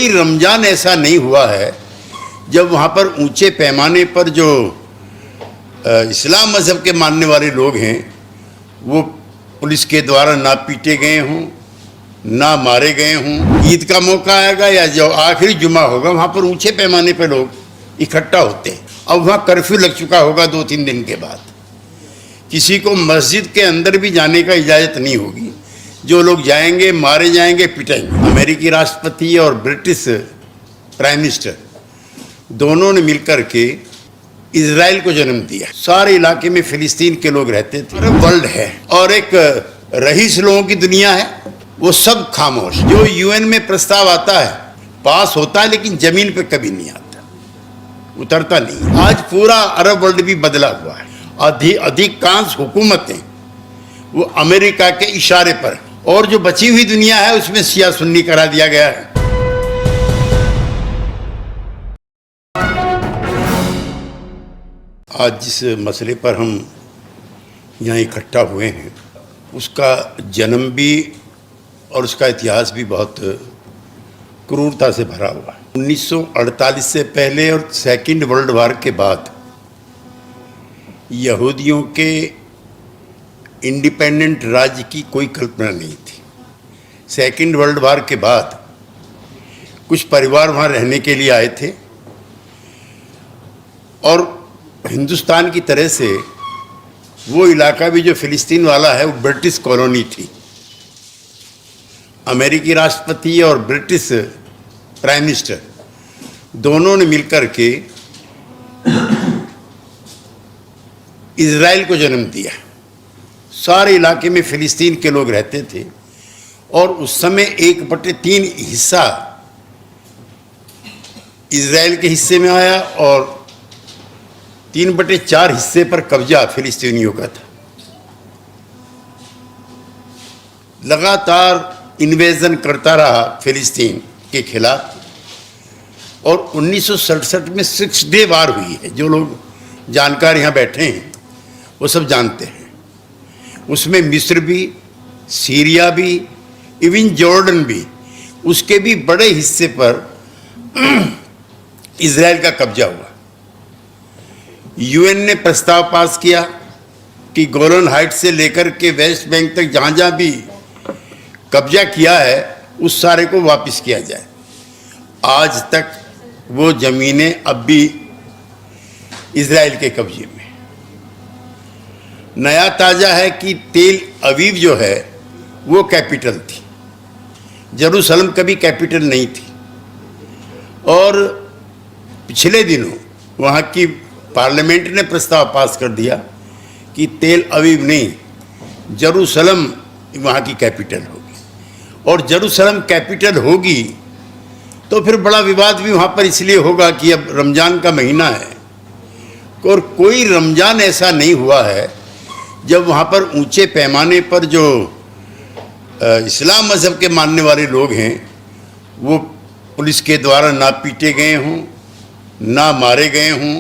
कोई रमज़ान ऐसा नहीं हुआ है जब वहाँ पर ऊंचे पैमाने पर जो इस्लाम मज़हब के मानने वाले लोग हैं वो पुलिस के द्वारा ना पीटे गए हों, ना मारे गए हों। ईद का मौका आएगा या जो आखिरी जुमा होगा वहाँ पर ऊंचे पैमाने पर लोग इकट्ठा होते हैं। अब वहाँ कर्फ्यू लग चुका होगा 2-3 दिन के बाद। किसी को मस्जिद के अंदर भी जाने का इजाज़त नहीं होगी। जो लोग जाएंगे मारे जाएंगे, पिटाएंगे। अमेरिकी राष्ट्रपति और ब्रिटिश प्राइम मिनिस्टर दोनों ने मिलकर के इजराइल को जन्म दिया। सारे इलाके में फिलिस्तीन के लोग रहते थे। अरब वर्ल्ड है और एक रईस लोगों की दुनिया है, वो सब खामोश। जो यूएन में प्रस्ताव आता है पास होता है लेकिन जमीन पे कभी नहीं आता, उतरता नहीं। आज पूरा अरब वर्ल्ड भी बदला हुआ है। अधिकांश हुकूमतें वो अमेरिका के इशारे पर, और जो बची हुई दुनिया है उसमें शिया सुन्नी करा दिया गया है। आज जिस मसले पर हम यहाँ इकट्ठा हुए हैं उसका जन्म भी और उसका इतिहास भी बहुत क्रूरता से भरा हुआ है। 1948 से पहले और सेकंड वर्ल्ड वार के बाद यहूदियों के इंडिपेंडेंट राज्य की कोई कल्पना नहीं थी। सेकंड वर्ल्ड वार के बाद कुछ परिवार वहाँ रहने के लिए आए थे और हिंदुस्तान की तरह से वो इलाका भी जो फिलिस्तीन वाला है वो ब्रिटिश कॉलोनी थी। अमेरिकी राष्ट्रपति और ब्रिटिश प्राइम मिनिस्टर दोनों ने मिलकर के इजराइल को जन्म दिया। सारे इलाके में फिलिस्तीन के लोग रहते थे और उस समय 1/3 हिस्सा इजराइल के हिस्से में आया और 3/4 हिस्से पर कब्जा फिलिस्तीनियों का था। लगातार इन्वेजन करता रहा फिलिस्तीन के खिलाफ और 1967 में 6 डे वार हुई है। जो लोग जानकार यहाँ बैठे हैं वो सब जानते हैं। उसमें मिस्र भी, सीरिया भी, इवन जॉर्डन भी, उसके भी बड़े हिस्से पर इजराइल का कब्जा हुआ। यूएन ने प्रस्ताव पास किया कि गोलन हाइट से लेकर के वेस्ट बैंक तक जहाँ जहाँ भी कब्जा किया है उस सारे को वापस किया जाए। आज तक वो ज़मीनें अब भी इजराइल के कब्जे में। नया ताज़ा है कि तेल अवीव जो है वो कैपिटल थी, जेरूसलम कभी कैपिटल नहीं थी। और पिछले दिनों वहाँ की पार्लियामेंट ने प्रस्ताव पास कर दिया कि तेल अवीव नहीं, जेरूसलम वहाँ की कैपिटल होगी। और जेरूसलम कैपिटल होगी तो फिर बड़ा विवाद भी वहाँ पर इसलिए होगा कि अब रमज़ान का महीना है और कोई रमज़ान ऐसा नहीं हुआ है जब वहाँ पर ऊंचे पैमाने पर जो इस्लाम मज़हब के मानने वाले लोग हैं वो पुलिस के द्वारा ना पीटे गए हों, ना मारे गए हों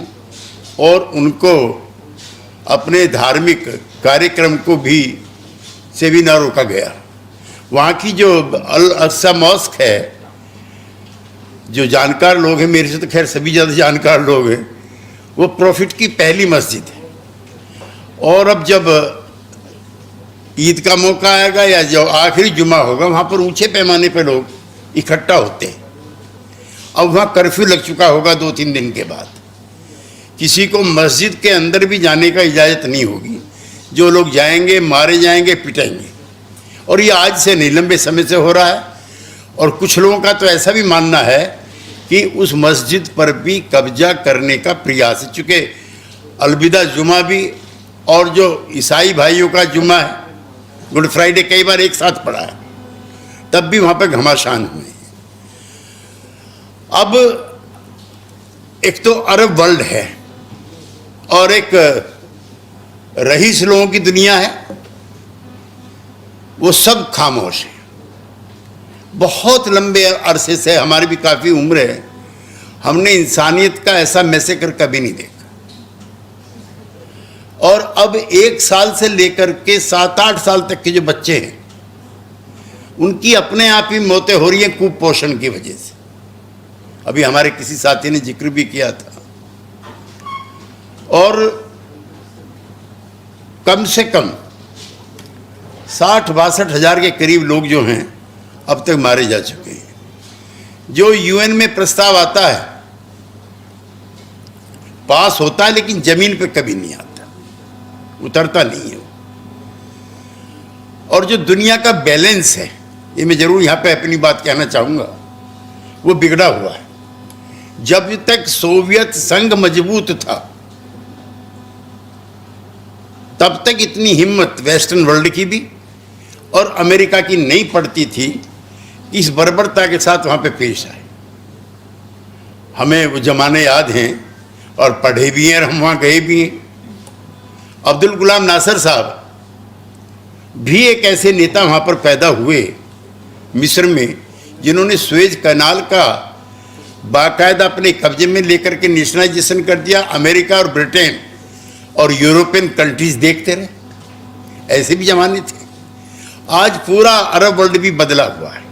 और उनको अपने धार्मिक कार्यक्रम को भी से भी ना रोका गया। वहाँ की जो अल अक्सा मॉस्क है, जो जानकार लोग हैं, मेरे से तो खैर सभी ज़्यादा जानकार लोग हैं, वो प्रॉफिट की पहली मस्जिद है। और अब जब ईद का मौका आएगा या जो आखिरी जुमा होगा वहाँ पर ऊंचे पैमाने पर लोग इकट्ठा होते हैं। अब वहाँ कर्फ्यू लग चुका होगा 2-3 दिन के बाद। किसी को मस्जिद के अंदर भी जाने का इजाज़त नहीं होगी। जो लोग जाएंगे मारे जाएंगे, पिटाएंगे। और ये आज से नहीं, लंबे समय से हो रहा है। और कुछ लोगों का तो ऐसा भी मानना है कि उस मस्जिद पर भी कब्जा करने का प्रयास, चूँकि अलविदा जुमा भी और जो ईसाई भाइयों का जुमा है, गुड फ्राइडे, कई बार एक साथ पड़ा है, तब भी वहाँ पर घमासान हुए। अब एक तो अरब वर्ल्ड है और एक रईस लोगों की दुनिया है, वो सब खामोश है। बहुत लंबे अरसे से, हमारी भी काफ़ी उम्र है, हमने इंसानियत का ऐसा मैसेकर कभी नहीं देखा। और अब 1 साल से लेकर के 7-8 साल तक के जो बच्चे हैं उनकी अपने आप ही मौतें हो रही हैं कुपोषण की वजह से। अभी हमारे किसी साथी ने जिक्र भी किया था। और कम से कम 60-62 हजार के करीब लोग जो हैं अब तक मारे जा चुके हैं। जो यूएन में प्रस्ताव आता है, पास होता है, लेकिन जमीन पे कभी नहीं आता, उतरता नहीं है। और जो दुनिया का बैलेंस है, ये मैं जरूर यहां पे अपनी बात कहना चाहूंगा, वो बिगड़ा हुआ है। जब तक सोवियत संघ मजबूत था, तब तक इतनी हिम्मत वेस्टर्न वर्ल्ड की भी और अमेरिका की नहीं पड़ती थी कि इस बर्बरता के साथ वहां पे पेश आए। हमें वो जमाने याद हैं और पढ़े भी हैं और हम वहां गए भी हैं। अब्दुल गुलाम नासिर साहब भी एक ऐसे नेता वहां पर पैदा हुए मिस्र में, जिन्होंने सुएज कैनाल का बाकायदा अपने कब्जे में लेकर के नेशनलाइजेशन कर दिया। अमेरिका और ब्रिटेन और यूरोपियन कंट्रीज देखते रहे। ऐसे भी जमाने थे। आज पूरा अरब वर्ल्ड भी बदला हुआ है।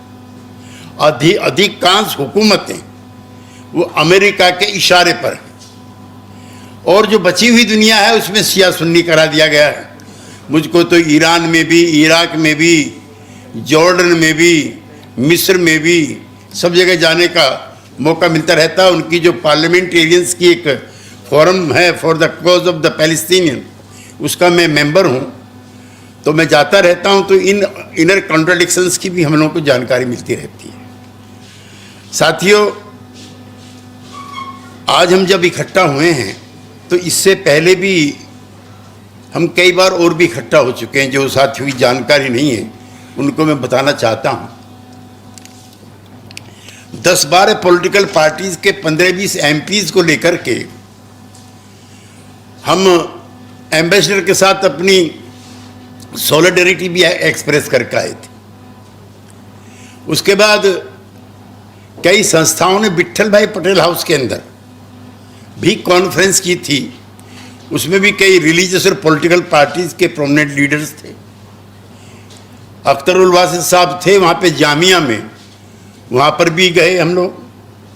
अधिकांश हुकूमतें वो अमेरिका के इशारे पर हैं, और जो बची हुई दुनिया है उसमें शिया सुन्नी करा दिया गया है। मुझको तो ईरान में भी, इराक में भी, जॉर्डन में भी, मिस्र में भी सब जगह जाने का मौका मिलता रहता है। उनकी जो पार्लियामेंटेरियंस की एक फोरम है for the cause of the Palestinian, उसका मैं मेंबर हूँ, तो मैं जाता रहता हूँ। तो इन इनर कॉन्ट्राडिक्शंस की भी हम लोगों को जानकारी मिलती रहती है। साथियों, आज हम जब इकट्ठा हुए हैं, तो इससे पहले भी हम कई बार और भी इकट्ठा हो चुके हैं। जो साथियों की जानकारी नहीं है उनको मैं बताना चाहता हूँ। 10-12 पॉलिटिकल पार्टीज के 15-20 एमपीज को लेकर के हम एम्बेसडर के साथ अपनी सॉलिडरिटी भी एक्सप्रेस करके आए थे। उसके बाद कई संस्थाओं ने विट्ठल भाई पटेल हाउस के अंदर भी कॉन्फ्रेंस की थी। उसमें भी कई रिलीजियस और पॉलिटिकल पार्टीज के प्रोमिनेंट लीडर्स थे। अख्तरुल वासिद साहब थे वहाँ पे जामिया में, वहाँ पर भी गए हम लोग।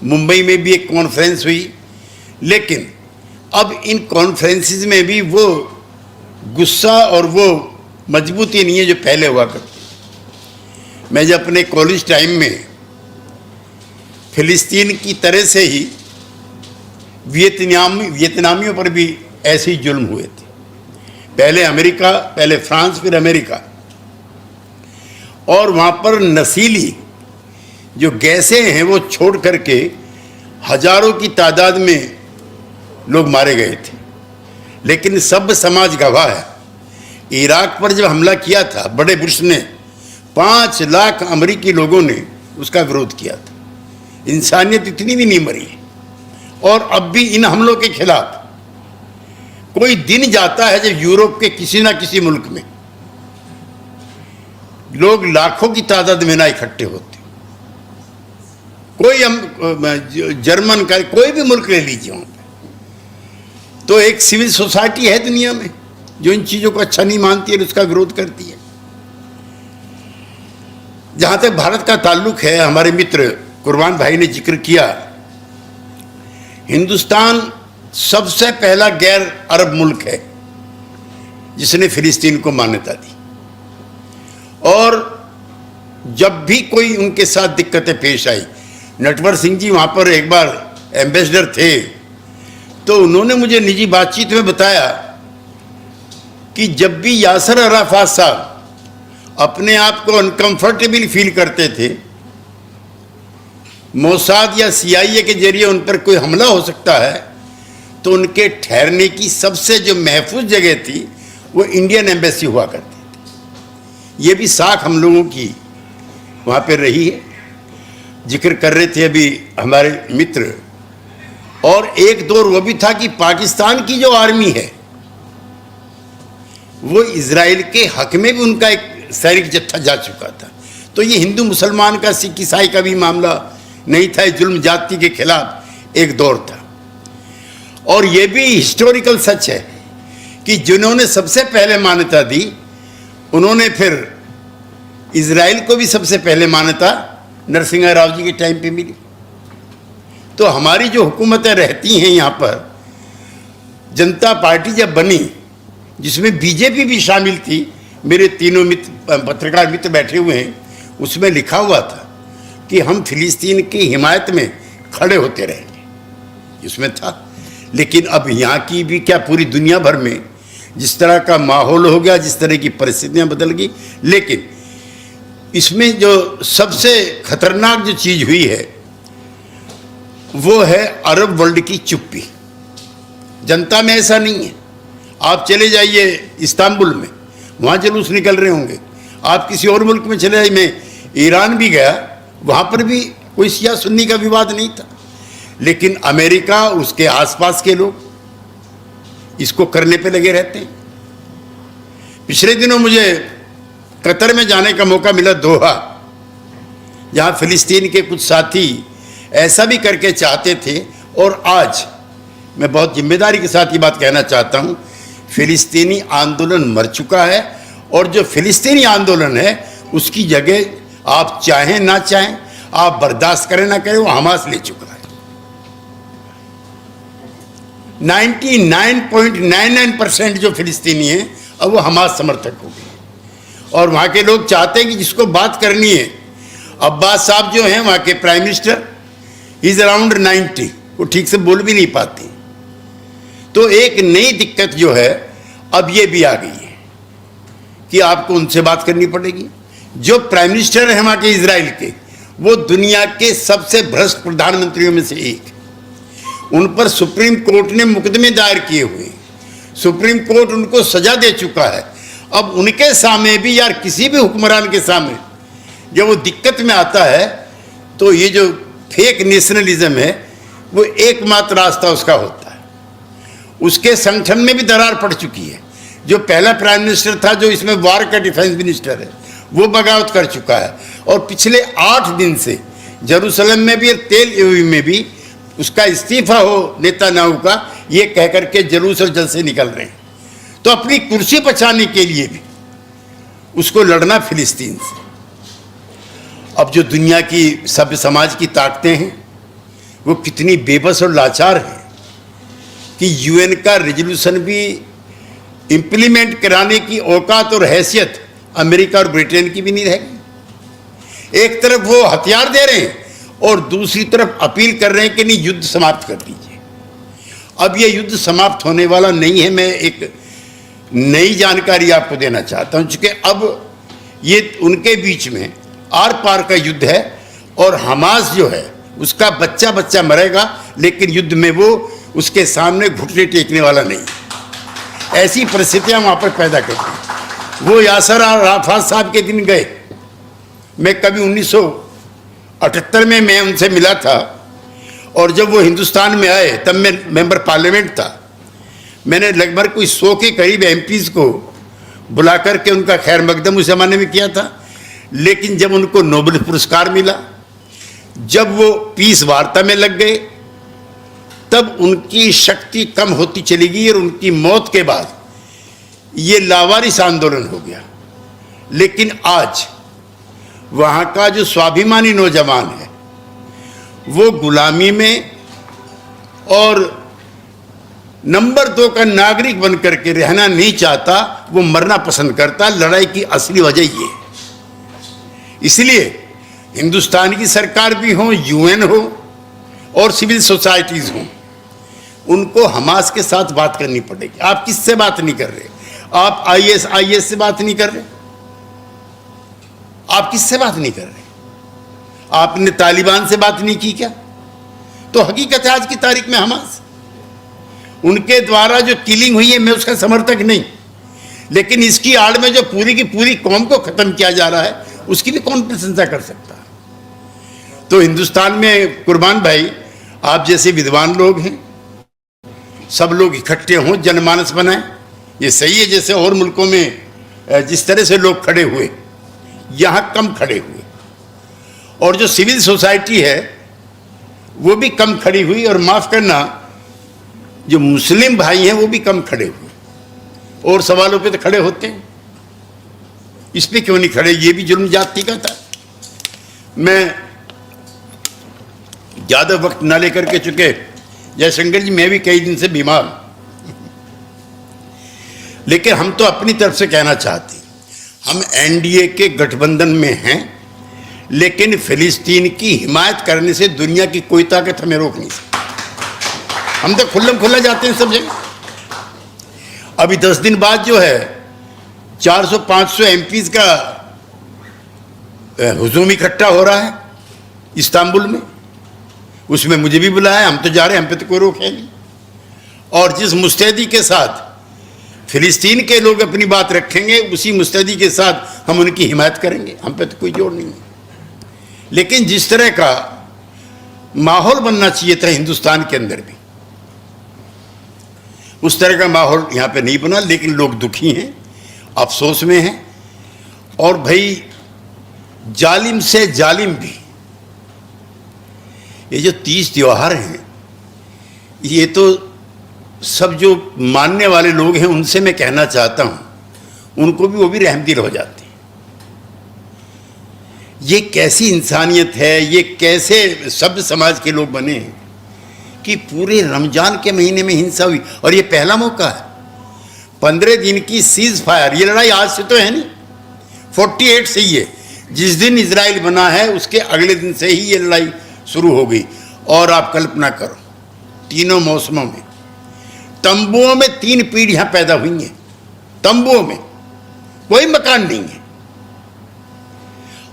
मुंबई में भी एक कॉन्फ्रेंस हुई। लेकिन अब इन कॉन्फ्रेंसेस में भी वो गुस्सा और वो मजबूती नहीं है जो पहले हुआ करती। मैं जब अपने कॉलेज टाइम में फिलिस्तीन की तरह से ही वियतनामियों पर भी ऐसे ही जुल्म हुए थे। पहले अमेरिका, पहले फ्रांस, फिर अमेरिका। और वहाँ पर नशीली जो गैसें हैं वो छोड़ करके हजारों की तादाद में लोग मारे गए थे। लेकिन सब समाज गवाह है, इराक पर जब हमला किया था बड़े बुश ने, 5 लाख अमेरिकी लोगों ने उसका विरोध किया था। इंसानियत इतनी भी नहीं मरी है। और अब भी इन हमलों के खिलाफ कोई दिन जाता है जब यूरोप के किसी ना किसी मुल्क में लोग लाखों की तादाद में ना इकट्ठे होते। कोई हम जर्मन का कोई भी मुल्क ले लीजिए, वहां पे तो एक सिविल सोसाइटी है दुनिया में जो इन चीजों को अच्छा नहीं मानती है, उसका विरोध करती है। जहां तक भारत का ताल्लुक है, हमारे मित्र कुर्बान भाई ने जिक्र किया, हिंदुस्तान सबसे पहला गैर अरब मुल्क है जिसने फिलिस्तीन को मान्यता दी। और जब भी कोई उनके साथ दिक्कतें पेश आई, नटवर सिंह जी वहाँ पर एक बार एम्बेसडर थे, तो उन्होंने मुझे निजी बातचीत में बताया कि जब भी यासर अराफात साहब अपने आप को अनकंफर्टेबल फील करते थे, मोसाद या सीआईए के जरिए उन पर कोई हमला हो सकता है, तो उनके ठहरने की सबसे जो महफूज जगह थी वो इंडियन एम्बेसी हुआ करती थी। ये भी साख हम लोगों की वहाँ पर रही है। जिक्र कर रहे थे अभी हमारे मित्र। और एक दौर वो भी था कि पाकिस्तान की जो आर्मी है वो इजराइल के हक में भी उनका एक सैनिक जत्था जा चुका था। तो ये हिंदू मुसलमान का, सिख ईसाई का भी मामला नहीं था, जुल्म जाति के खिलाफ एक दौर था। और ये भी हिस्टोरिकल सच है कि जिन्होंने सबसे पहले मान्यता दी, उन्होंने फिर इजराइल को भी सबसे पहले मान्यता नरसिंह राव जी के टाइम पे मिली। तो हमारी जो हुकूमतें रहती हैं यहाँ पर, जनता पार्टी जब बनी, जिसमें बीजेपी भी शामिल थी, मेरे तीनों मित्र पत्रकार मित्र बैठे हुए हैं, उसमें लिखा हुआ था कि हम फिलिस्तीन की हिमायत में खड़े होते रहेंगे, इसमें था। लेकिन अब यहाँ की भी क्या, पूरी दुनिया भर में जिस तरह का माहौल हो गया, जिस तरह की परिस्थितियाँ बदल गई, लेकिन इसमें जो सबसे खतरनाक जो चीज़ हुई है वो है अरब वर्ल्ड की चुप्पी। जनता में ऐसा नहीं है। आप चले जाइए इस्तांबुल में, वहाँ जुलूस निकल रहे होंगे। आप किसी और मुल्क में चले जाइए, मैं ईरान भी गया, वहाँ पर भी कोई शिया सुन्नी का विवाद नहीं था। लेकिन अमेरिका, उसके आसपास के लोग इसको करने पे लगे रहते हैं। पिछले दिनों मुझे कतर में जाने का मौका मिला, दोहा, जहाँ फिलिस्तीन के कुछ साथी ऐसा भी करके चाहते थे। और आज मैं बहुत जिम्मेदारी के साथ ये बात कहना चाहता हूँ, फिलिस्तीनी आंदोलन मर चुका है, और जो फिलिस्तीनी आंदोलन है उसकी जगह आप चाहें ना चाहें, आप बर्दाश्त करें ना करें, वो हमास ले चुका है। 99.99% जो फिलिस्तीनी हैं अब वो हमास समर्थक हो गए। और वहाँ के लोग चाहते हैं कि जिसको बात करनी है, अब्बास साहब जो हैं वहाँ के प्राइम मिनिस्टर, इज अराउंड 90, वो ठीक से बोल भी नहीं पाती। तो एक नई दिक्कत जो है अब ये भी आ गई है कि आपको उनसे बात करनी पड़ेगी। जो प्राइम मिनिस्टर है वहाँ के इजराइल के, वो दुनिया के सबसे भ्रष्ट प्रधानमंत्रियों में से एक। उन पर सुप्रीम कोर्ट ने मुकदमे दायर किए हुए, सुप्रीम कोर्ट उनको सजा दे चुका है। अब उनके सामने भी, यार किसी भी हुक्मरान के सामने जब वो दिक्कत में आता है, तो ये जो फेक नेशनलिज्म है वो एकमात्र रास्ता उसका होता है। उसके संगठन में भी दरार पड़ चुकी है। जो पहला प्राइम मिनिस्टर था, जो इसमें वार का डिफेंस मिनिस्टर है, वो बगावत कर चुका है। और पिछले 8 दिन से जेरूसलम में भी और तेल अवीव में भी उसका इस्तीफा हो नेतान्याहू का, ये कह करके जेरूसलम जल्द से निकल रहे हैं। तो अपनी कुर्सी बचाने के लिए भी उसको लड़ना फिलिस्तीन से। अब जो दुनिया की सभ्य समाज की ताकतें हैं वो कितनी बेबस और लाचार हैं कि यूएन का रेजोल्यूशन भी इंप्लीमेंट कराने की औकात और हैसियत अमेरिका और ब्रिटेन की भी नहीं रहेगी। एक तरफ वो हथियार दे रहे हैं और दूसरी तरफ अपील कर रहे हैं कि नहीं, युद्ध समाप्त कर दीजिए। अब ये युद्ध समाप्त होने वाला नहीं है। मैं एक नई जानकारी आपको देना चाहता हूं, क्योंकि अब ये उनके बीच में आर पार का युद्ध है, और हमास जो है उसका बच्चा बच्चा मरेगा, लेकिन युद्ध में वो उसके सामने घुटने टेकने वाला नहीं। ऐसी परिस्थितियां वहां पर पैदा करती हैं। वो यासर अराफात साहब के दिन गए। मैं कभी 1978 में मैं उनसे मिला था, और जब वो हिंदुस्तान में आए तब मैं मेंबर पार्लियामेंट था। मैंने लगभग कोई 100 के करीब एमपीज़ को बुला करके उनका खैर मकदम उस ज़माने में किया था। लेकिन जब उनको नोबेल पुरस्कार मिला, जब वो पीस वार्ता में लग गए, तब उनकी शक्ति कम होती चली गई, और उनकी मौत के बाद ये लावारिस आंदोलन हो गया। लेकिन आज वहाँ का जो स्वाभिमानी नौजवान है वो गुलामी में और नंबर 2 का नागरिक बन करके रहना नहीं चाहता, वो मरना पसंद करता। लड़ाई की असली वजह ये है। इसलिए हिंदुस्तान की सरकार भी हो, यूएन हो और सिविल सोसाइटीज़ हों, उनको हमास के साथ बात करनी पड़ेगी। आप किससे बात नहीं कर रहे? आप आईएस से बात नहीं कर रहे? आप किससे बात नहीं कर रहे? आपने तालिबान से बात नहीं की क्या? तो हकीकत है आज की तारीख में हमास, उनके द्वारा जो किलिंग हुई है, मैं उसका समर्थक नहीं, लेकिन इसकी आड़ में जो पूरी की पूरी कौम को खत्म किया जा रहा है, उसकी भी कौन प्रशंसा कर सकता है? तो हिंदुस्तान में कुर्बान भाई, आप जैसे विद्वान लोग हैं, सब लोग इकट्ठे हों, जनमानस बनाएं, ये सही है। जैसे और मुल्कों में जिस तरह से लोग खड़े हुए, यहाँ कम खड़े हुए, और जो सिविल सोसाइटी है वो भी कम खड़ी हुई, और माफ़ करना, जो मुस्लिम भाई हैं वो भी कम खड़े हुए। और सवालों पे तो खड़े होते हैं, इस पे क्यों नहीं खड़े? ये भी जुल्म जाति का था। मैं ज़्यादा वक्त ना लेकर के चुके जयशंकर जी, मैं भी कई दिन से बीमार हूं, लेकिन हम तो अपनी तरफ से कहना चाहते हैं, हम एनडीए के गठबंधन में हैं, लेकिन फिलिस्तीन की हिमायत करने से दुनिया की कोई ताकत हमें रोक नहीं सकती। हम तो खुल्लम खुल्ला जाते हैं सब जगह। अभी 10 दिन बाद जो है 400-500 एमपीज का हुजूम इकट्ठा हो रहा है इस्तांबुल में, उसमें मुझे भी बुलाया, हम तो जा रहे हैं, हम पे तो कोई रोक है नहीं। और जिस मुस्तैदी के साथ फिलिस्तीन के लोग अपनी बात रखेंगे, उसी मुस्तैदी के साथ हम उनकी हिमायत करेंगे, हम पे तो कोई जोर नहीं है। लेकिन जिस तरह का माहौल बनना चाहिए था हिंदुस्तान के अंदर भी, उस तरह का माहौल यहाँ पे नहीं बना, लेकिन लोग दुखी हैं, अफसोस में हैं। और भाई जालिम से जालिम भी, ये जो 30 त्योहार हैं, ये तो सब जो मानने वाले लोग हैं उनसे मैं कहना चाहता हूँ, उनको भी वो भी रहमदिल हो जाते हैं। ये कैसी इंसानियत है, ये कैसे सभ्य समाज के लोग बने हैं कि पूरे रमजान के महीने में हिंसा हुई। और ये पहला मौका है, 15 दिन की सीज फायर, ये लड़ाई आज से तो है नहीं, 48 से ही है। जिस दिन इजराइल बना है उसके अगले दिन से ही ये लड़ाई शुरू हो गई। और आप कल्पना करो, तीनों मौसमों में तंबुओं में 3 पीढ़ियां पैदा हुई हैं, तंबुओं में, कोई मकान नहीं है।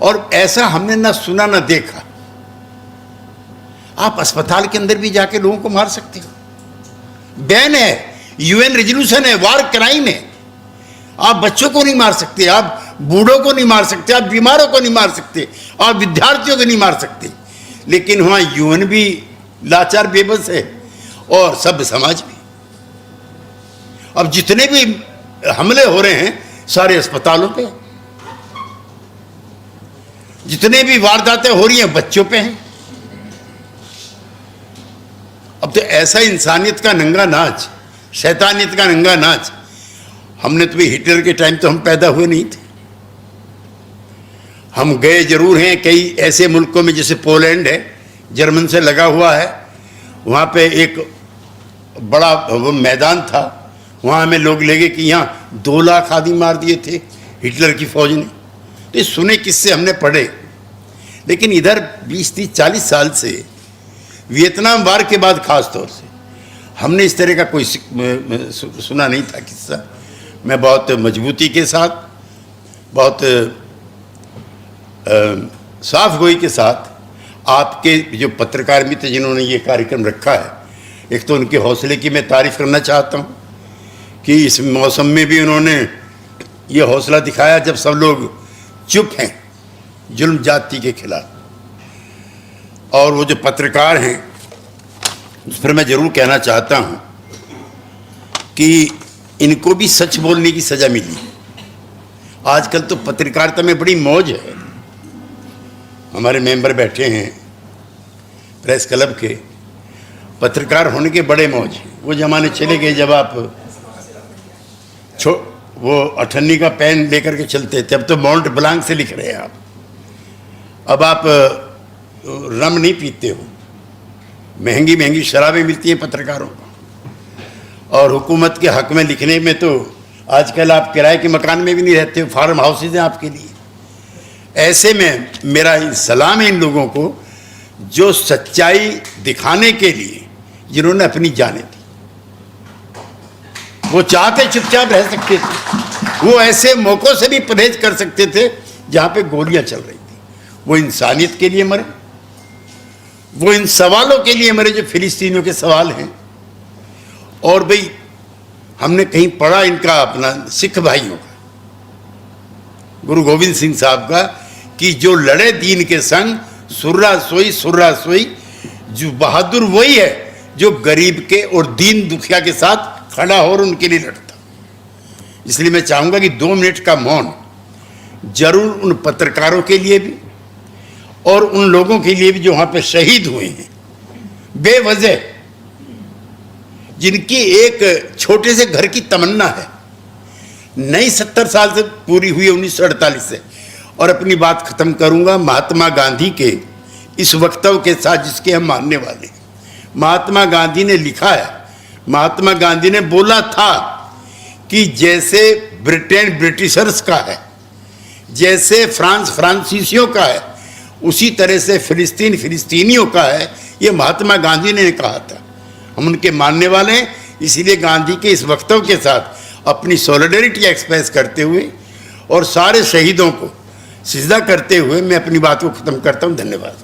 और ऐसा हमने ना सुना ना देखा। आप अस्पताल के अंदर भी जाके लोगों को मार सकते हो, बैन है, यूएन रेजोल्यूशन है, वार क्राइम है। आप बच्चों को नहीं मार सकते, आप बूढ़ों को नहीं मार सकते, आप बीमारों को नहीं मार सकते, आप विद्यार्थियों को नहीं मार सकते। लेकिन वहां यूएन भी लाचार बेबस है और सभ्य समाज भी। अब जितने भी हमले हो रहे हैं सारे अस्पतालों पे, जितने भी वारदातें हो रही हैं बच्चों पे हैं। अब तो ऐसा इंसानियत का नंगा नाच, शैतानियत का नंगा नाच। हमने तो भी हिटलर के टाइम तो हम पैदा हुए नहीं थे। हम गए जरूर हैं कई ऐसे मुल्कों में, जैसे पोलैंड है, जर्मन से लगा हुआ है, वहाँ पे एक बड़ा वो मैदान था, वहाँ हमें लोग लगे कि यहाँ 2 लाख आदमी मार दिए थे हिटलर की फौज ने। तो ये सुने किससे, हमने पढ़े। लेकिन इधर 20-30-40 साल से, वियतनाम वार के बाद खास तौर से, हमने इस तरह का कोई सुना नहीं था किस्सा। मैं बहुत मजबूती के साथ, बहुत साफ गोई के साथ आपके जो पत्रकार मित्र जिन्होंने ये कार्यक्रम रखा है, एक तो उनके हौसले की मैं तारीफ़ करना चाहता हूँ कि इस मौसम में भी उन्होंने ये हौसला दिखाया जब सब लोग चुप हैं जुल्म जाति के खिलाफ। और वो जो पत्रकार हैं उस पर मैं ज़रूर कहना चाहता हूँ कि इनको भी सच बोलने की सज़ा मिली। आजकल तो पत्रकारिता में बड़ी मौज है। हमारे मेंबर बैठे हैं प्रेस क्लब के, पत्रकार होने के बड़े मौज हैं। वो ज़माने चले गए जब आप वो 98 का पेन लेकर के चलते थे। अब तो माउंट ब्लांक से लिख रहे हैं आप। अब आप रम नहीं पीते हो, महंगी महंगी शराबें मिलती हैं पत्रकारों को। और हुकूमत के हक में लिखने में तो आजकल आप किराए के मकान में भी नहीं रहते हो, फार्म हाउसेज हैं आपके लिए। ऐसे में मेरा सलाम है इन लोगों को जो सच्चाई दिखाने के लिए जिन्होंने अपनी जानें दी। वो चाहते चुपचाप रह सकते थे, वो ऐसे मौक़ों से भी परहेज कर सकते थे जहाँ पे गोलियाँ चल रही थी। वो इंसानियत के लिए मरे, वो इन सवालों के लिए मरे जो फिलिस्तीनियों के सवाल हैं। और भाई हमने कहीं पढ़ा इनका अपना सिख भाइयों का, गुरु गोविंद सिंह साहब का, कि जो लड़े दीन के संग सुर्रा सोई, जो बहादुर वही है जो गरीब के और दीन दुखिया के साथ खड़ा हो और उनके लिए लड़ता। इसलिए मैं चाहूँगा कि 2 मिनट का मौन जरूर उन पत्रकारों के लिए भी और उन लोगों के लिए भी जो वहाँ पे शहीद हुए हैं बेवजह, जिनकी एक छोटे से घर की तमन्ना है, नई 70 साल से पूरी हुई 1948 से। और अपनी बात खत्म करूंगा महात्मा गांधी के इस वक्तव्य के साथ जिसके हम मानने वाले हैं। महात्मा गांधी ने लिखा है, महात्मा गांधी ने बोला था कि जैसे ब्रिटेन ब्रिटिशर्स का है, जैसे फ्रांस फ्रांसीसियों का है, उसी तरह से फिलिस्तीन फिलिस्तीनियों का है। ये महात्मा गांधी ने कहा था। हम उनके मानने वाले हैं, इसीलिए गांधी के इस वक्तव्य के साथ अपनी सॉलिडरिटी एक्सप्रेस करते हुए और सारे शहीदों को सिजदा करते हुए मैं अपनी बात को ख़त्म करता हूँ। धन्यवाद।